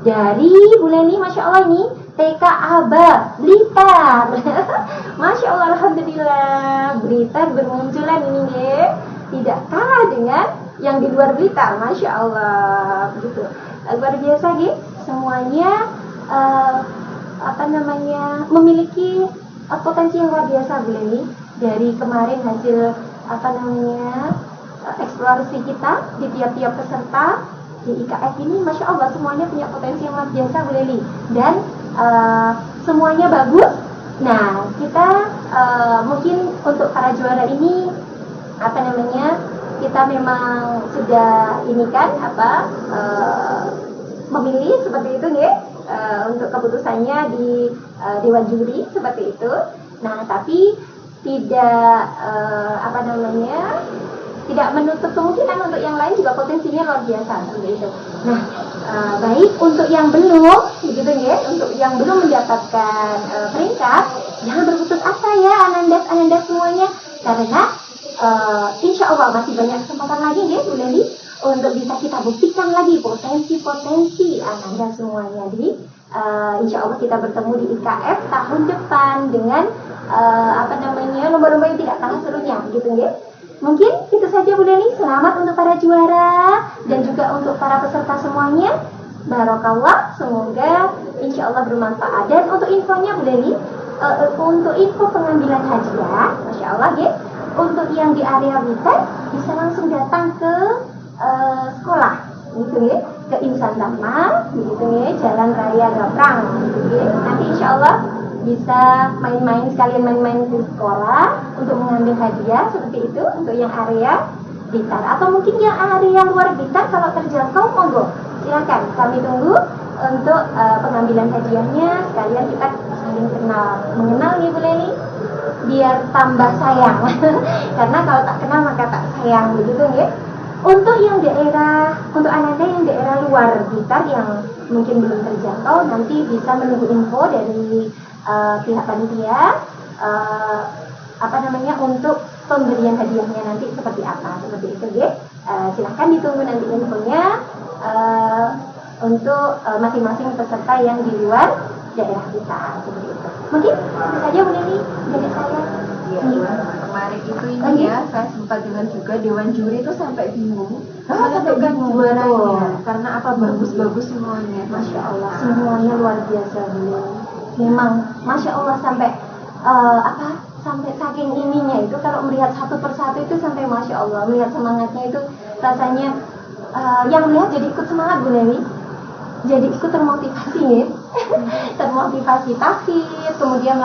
dari Bu Leli. Masya Allah, ini TK Aba Blitar. Masya Allah, alhamdulillah, Blitar bermunculan ini ya. Tidak kalah dengan yang di luar Blitar. Masya Allah, begitu luar biasa ya. Semuanya memiliki potensi yang luar biasa Bu Leli. Dari kemarin hasil eksplorasi kita di tiap-tiap peserta di IKF ini, Masya Allah, semuanya punya potensi yang luar biasa Bu Leli, dan semuanya bagus. Nah, kita mungkin untuk para juara ini kita memang sudah memilih seperti itu ya, untuk keputusannya di dewan juri seperti itu. Nah, tapi tidak menutup kemungkinan untuk yang lain juga potensinya luar biasa seperti itu. Nah, baik untuk yang belum, begitu ya, untuk yang belum mendapatkan peringkat, jangan berputus asa ya, Ananda semuanya, karena insya Allah masih banyak kesempatan lagi ya Bu Leli untuk bisa kita buktikan lagi potensi Ananda semuanya. Jadi insya Allah kita bertemu di IKF tahun depan dengan lomba-lomba yang tidak kalah serunya, gitu ya. Mungkin itu saja Bu Leli. Selamat untuk para juara dan juga untuk para peserta semuanya. Barokallah, semoga insya Allah bermanfaat. Dan untuk infonya Bu Leli, untuk info pengambilan hadiah, Masya Allah ya, untuk yang di area Blitar bisa langsung datang ke sekolah, gitu ya, ke Insan Dharma, gitu ya, Jalan Raya Gaprang, gitu ya. Nanti insya Allah bisa sekalian main-main ke sekolah untuk mengambil hadiah seperti itu untuk yang area Blitar, atau mungkin yang area luar Blitar kalau terjangkau, monggo silakan, kami tunggu untuk pengambilan hadiahnya. Sekalian kita saling mengenal nih Bu Leli, biar tambah sayang. Karena kalau tak kenal maka tak sayang, begitu ya. Untuk Ananda yang daerah luar Blitar yang mungkin belum terjangkau, nanti bisa menunggu info dari pihak panitia untuk pemberian hadiahnya nanti seperti apa, seperti itu ya. Silahkan ditunggu nanti infonya untuk masing-masing peserta yang di luar daerah kita, seperti itu. Mungkin itu saja Bu Leli dari saya. Iya, kemarin itu ini ya, saya sempat dengar juga dewan juri itu sampai bingung menentukan juaranya karena bagus-bagus semuanya. Masya Allah, semuanya luar biasa Bu Leli. Memang Masya Allah, sampai saking ininya itu, kalau melihat satu persatu itu sampai Masya Allah, melihat semangatnya itu rasanya yang melihat jadi ikut semangat Bu Leli, jadi ikut termotivasi ya. Termotivasi tahfidz, kemudian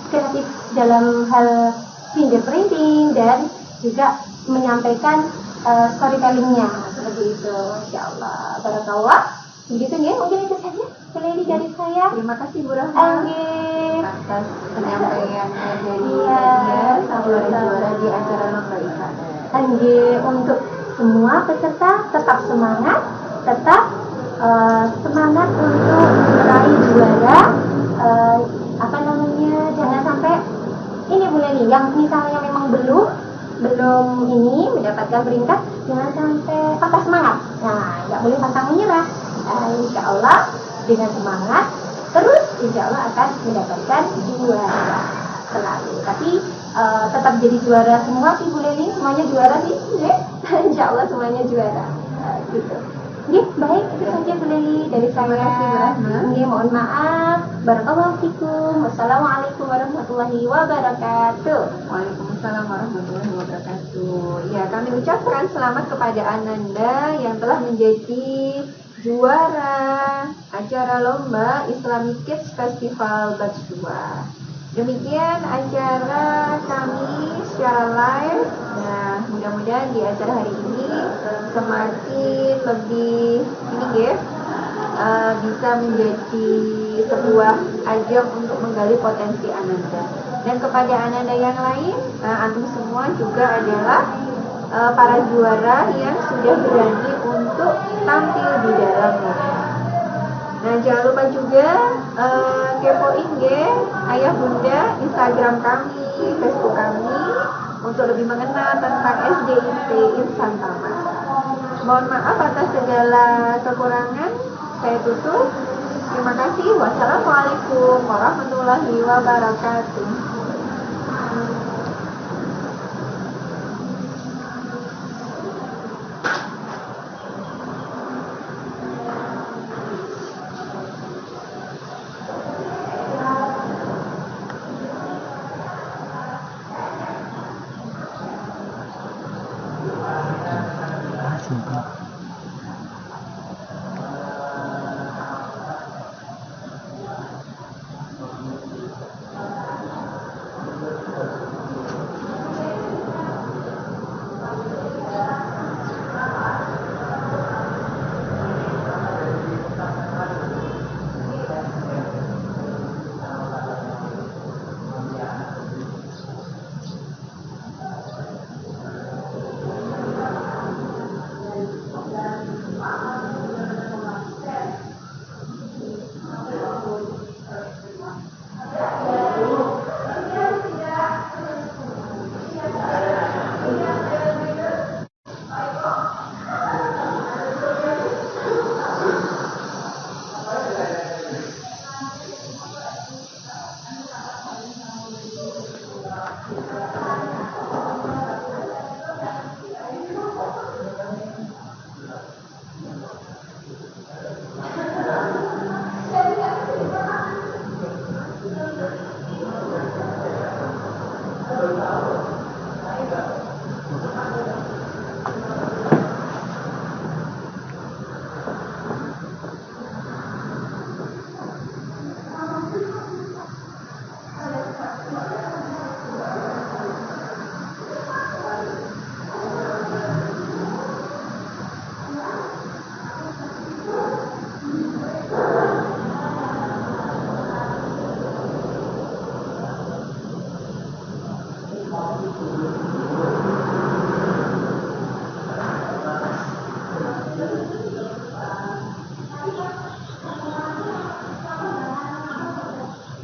kreatif dalam hal fingerprinting dan juga menyampaikan storytellingnya seperti itu. Masya Allah, barakallah. Begitu ya, mungkin itu saja Bu Leli dari saya. Terima kasih Bu Rahma atas penyampaiannya dari juara di acara lomba IKF. Untuk semua peserta tetap semangat, semangat untuk meraih juara. Jangan sampai ini Bu Leli, yang misalnya memang belum ini mendapatkan peringkat, jangan sampai patah semangat. Nah, nggak boleh pantang menyerah. Insya Allah dengan semangat terus, insya Allah akan mendapatkan juara selalu. Tapi tetap jadi juara semua sih Bu Leli, semuanya juara sih ya. Insya Allah semuanya juara, gitu. Oke, baik, itu saja Bu Leli dari saya. Mohon maaf. Barakallahu fikum. Wassalamualaikum warahmatullahi wabarakatuh. Waalaikumsalam warahmatullahi wabarakatuh. Ya, kami ucapkan selamat kepada Ananda yang telah menjadi juara acara lomba Islamic Kids Festival Batch 2. Demikian acara kami secara live. Nah, mudah-mudahan di acara hari ini semakin lebih bisa menjadi sebuah ajang untuk menggali potensi Ananda. Dan kepada Ananda yang lain, antum semua juga adalah para juara yang sudah berani untuk tampil di dalam lomba. Nah, Jangan lupa juga kepoin ayah bunda Instagram kami, Facebook kami untuk lebih mengenal tentang SDIT Insan Taman. Mohon maaf atas segala kekurangan. Saya tutup. Terima kasih. Wassalamualaikum warahmatullahi wabarakatuh.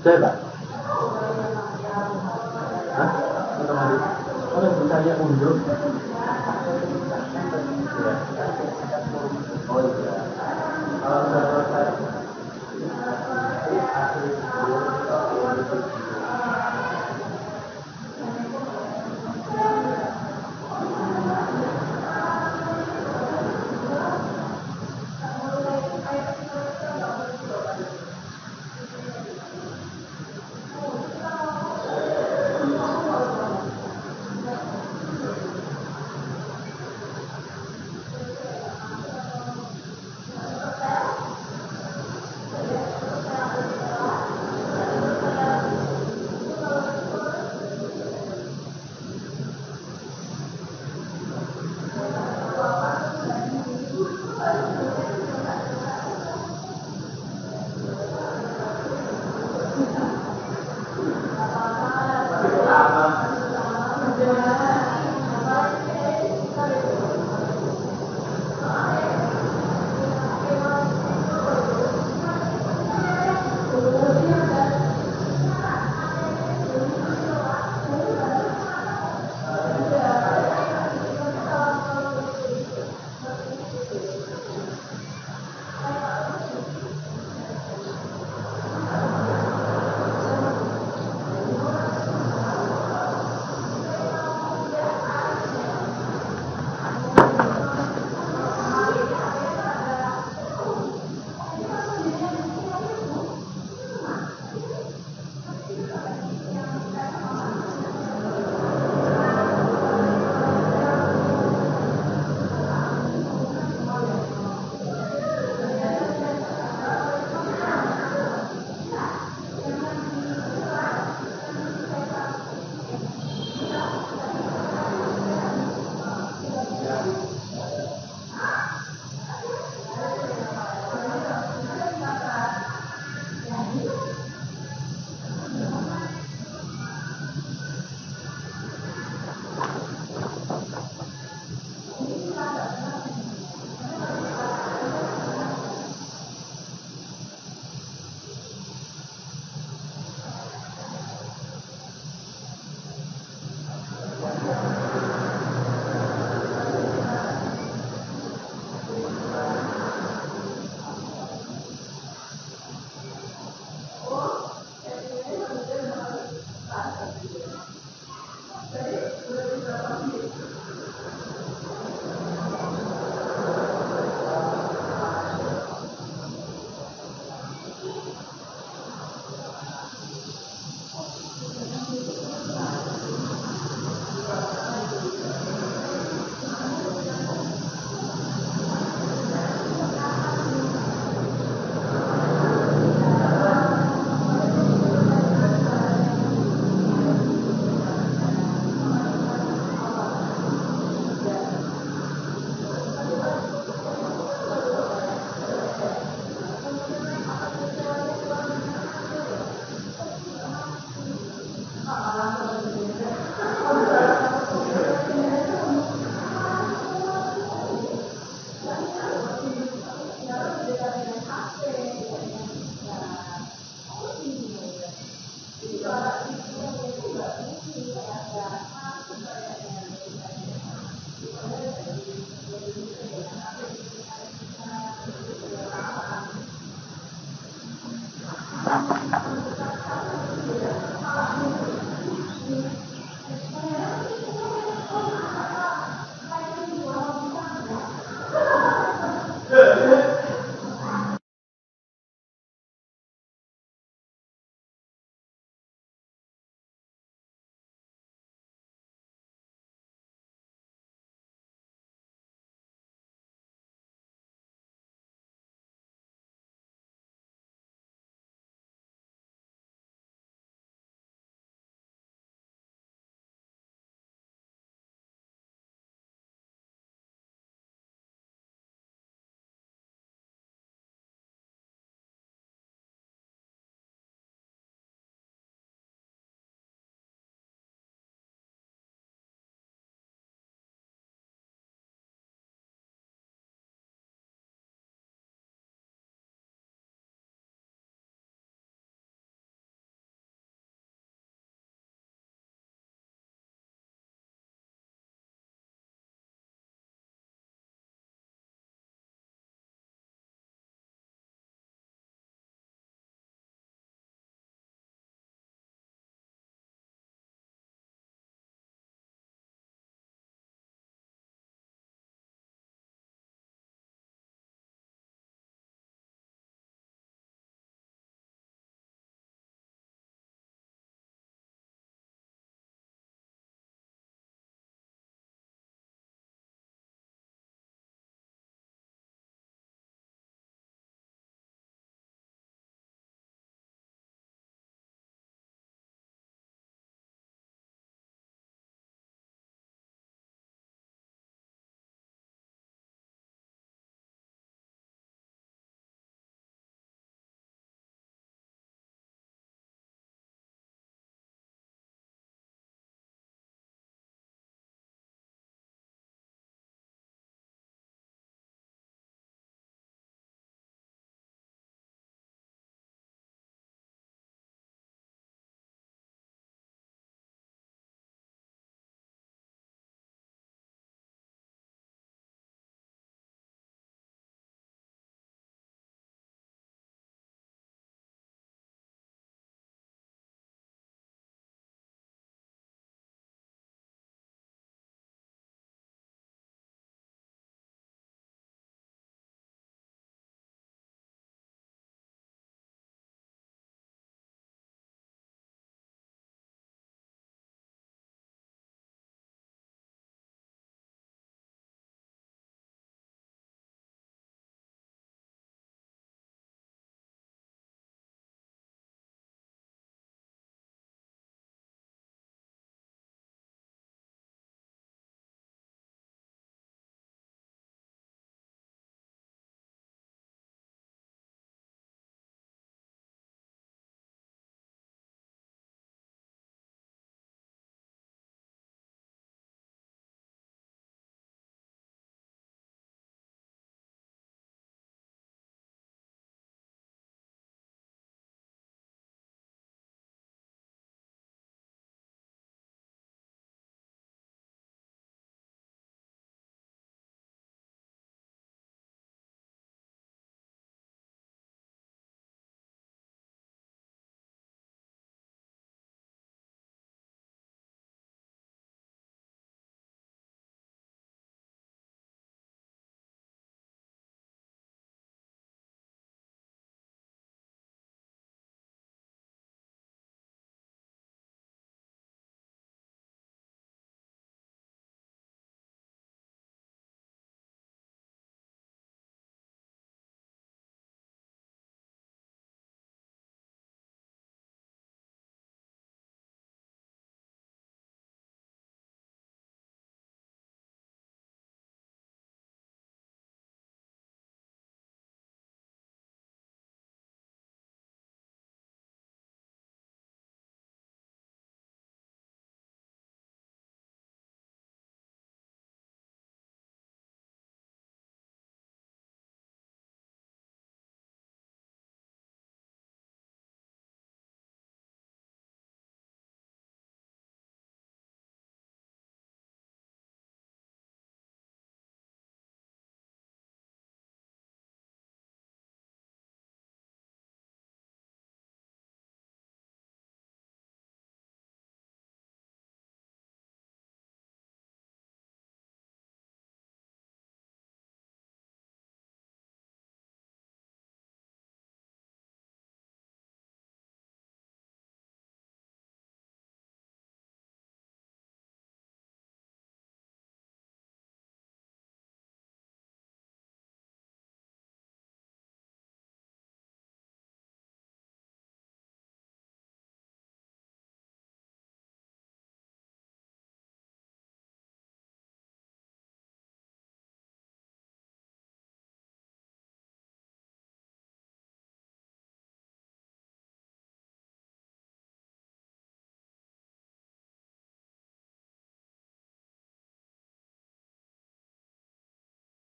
Coba. Hah? Otomatis. Oh, yang saya undur.